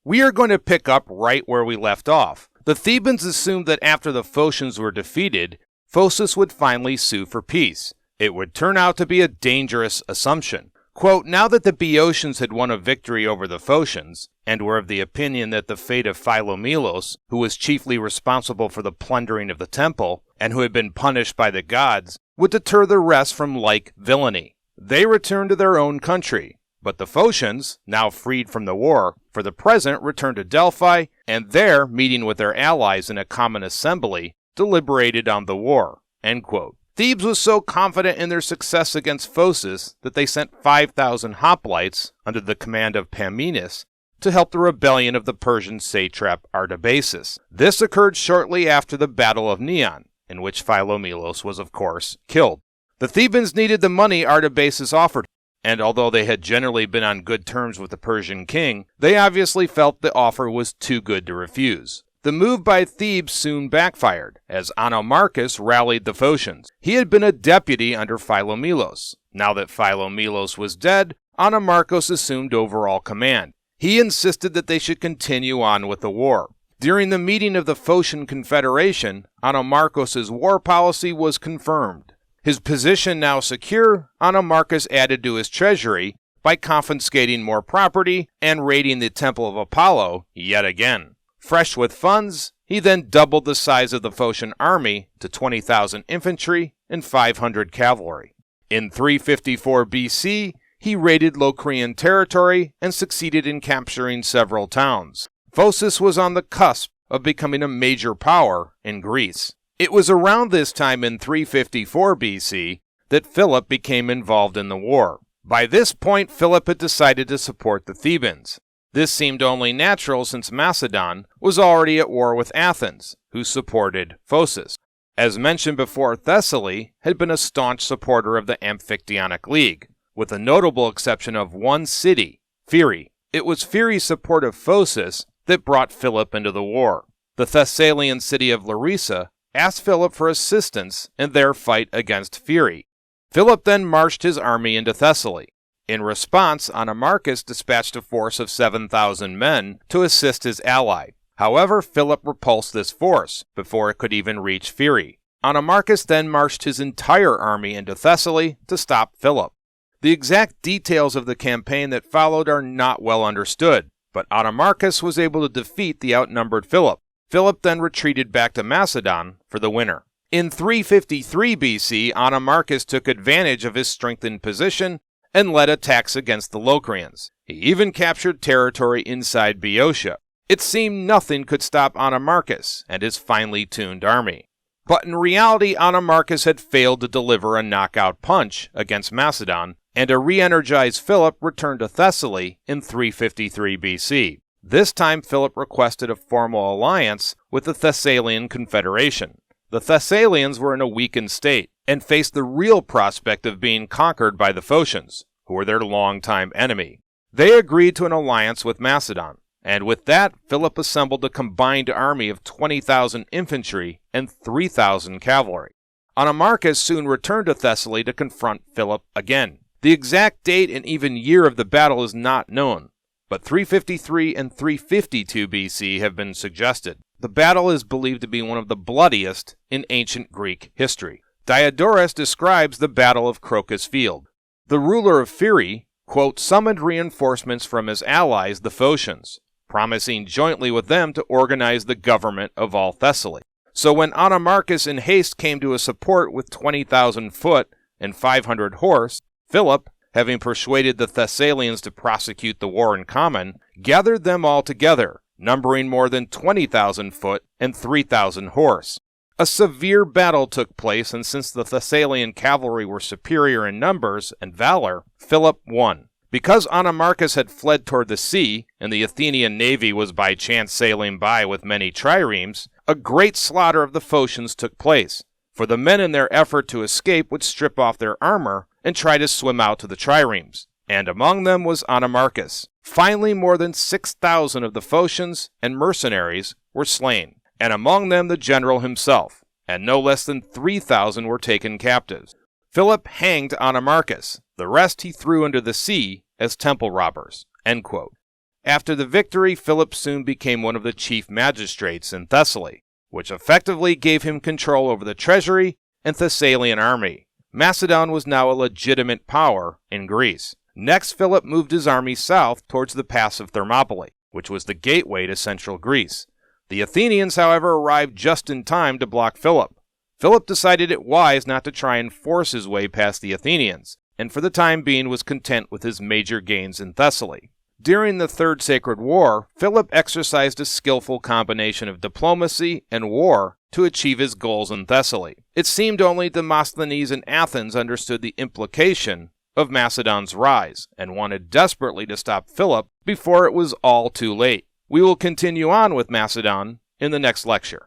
We are going to pick up right where we left off. The Thebans assumed that after the Phocians were defeated, Phocis would finally sue for peace. It would turn out to be a dangerous assumption. Quote, now that the Boeotians had won a victory over the Phocians, and were of the opinion that the fate of Philomelos, who was chiefly responsible for the plundering of the temple, and who had been punished by the gods, would deter the rest from like villainy, they returned to their own country. But the Phocians, now freed from the war, for the present returned to Delphi, and there, meeting with their allies in a common assembly, deliberated on the war. End quote. Thebes was so confident in their success against Phocis that they sent 5,000 hoplites, under the command of Pamenus, to help the rebellion of the Persian satrap Artabazus. This occurred shortly after the Battle of Neon, in which Philomelos was, of course, killed. The Thebans needed the money Artabazus offered, and although they had generally been on good terms with the Persian king, they obviously felt the offer was too good to refuse. The move by Thebes soon backfired, as Anomarchus rallied the Phocians. He had been a deputy under Philomelos. Now that Philomelos was dead, Anomarchus assumed overall command. He insisted that they should continue on with the war. During the meeting of the Phocian Confederation, Anomarchus's war policy was confirmed. His position now secure, Anomarchus added to his treasury by confiscating more property and raiding the Temple of Apollo yet again. Fresh with funds, he then doubled the size of the Phocian army to 20,000 infantry and 500 cavalry. In 354 BC, he raided Locrian territory and succeeded in capturing several towns. Phocis was on the cusp of becoming a major power in Greece. It was around this time in 354 BC that Philip became involved in the war. By this point, Philip had decided to support the Thebans. This seemed only natural since Macedon was already at war with Athens, who supported Phocis. As mentioned before, Thessaly had been a staunch supporter of the Amphictyonic League, with the notable exception of one city, Pheræ. It was Pheræ's support of Phocis that brought Philip into the war. The Thessalian city of Larissa asked Philip for assistance in their fight against Pheræ. Philip then marched his army into Thessaly. In response, Anomarchus dispatched a force of 7,000 men to assist his ally. However, Philip repulsed this force before it could even reach Pheræ. Anomarchus then marched his entire army into Thessaly to stop Philip. The exact details of the campaign that followed are not well understood, but Anomarchus was able to defeat the outnumbered Philip. Philip then retreated back to Macedon for the winter. In 353 BC, Anomarchus took advantage of his strengthened position and led attacks against the Locrians. He even captured territory inside Boeotia. It seemed nothing could stop Anomarchus and his finely tuned army. But in reality, Anomarchus had failed to deliver a knockout punch against Macedon, and a re-energized Philip returned to Thessaly in 353 BC. This time, Philip requested a formal alliance with the Thessalian Confederation. The Thessalians were in a weakened state and faced the real prospect of being conquered by the Phocians, who were their longtime enemy. They agreed to an alliance with Macedon, and with that, Philip assembled a combined army of 20,000 infantry and 3,000 cavalry. Anomarchus soon returned to Thessaly to confront Philip again. The exact date and even year of the battle is not known, but 353 and 352 BC have been suggested. The battle is believed to be one of the bloodiest in ancient Greek history. Diodorus describes the Battle of Crocus Field. The ruler of Pheræ, quote, summoned reinforcements from his allies, the Phocians, promising jointly with them to organize the government of all Thessaly. So when Anomarchus in haste came to his support with 20,000 foot and 500 horse, Philip, having persuaded the Thessalians to prosecute the war in common, gathered them all together, numbering more than 20,000 foot and 3,000 horse. A severe battle took place, and since the Thessalian cavalry were superior in numbers and valor, Philip won. Because Anomarchus had fled toward the sea, and the Athenian navy was by chance sailing by with many triremes, a great slaughter of the Phocians took place, for the men in their effort to escape would strip off their armor and try to swim out to the triremes, and among them was Anomarchus. Finally, more than 6,000 of the Phocians and mercenaries were slain, and among them the general himself, and no less than 3,000 were taken captives. Philip hanged Anomarchus. The rest he threw into the sea as temple robbers. End quote. After the victory, Philip soon became one of the chief magistrates in Thessaly, which effectively gave him control over the treasury and Thessalian army. Macedon was now a legitimate power in Greece. Next, Philip moved his army south towards the pass of Thermopylae, which was the gateway to central Greece. The Athenians, however, arrived just in time to block Philip. Philip decided it wise not to try and force his way past the Athenians, and for the time being was content with his major gains in Thessaly. During the Third Sacred War, Philip exercised a skillful combination of diplomacy and war to achieve his goals in Thessaly. It seemed only Demosthenes and Athens understood the implication of Macedon's rise and wanted desperately to stop Philip before it was all too late. We will continue on with Macedon in the next lecture.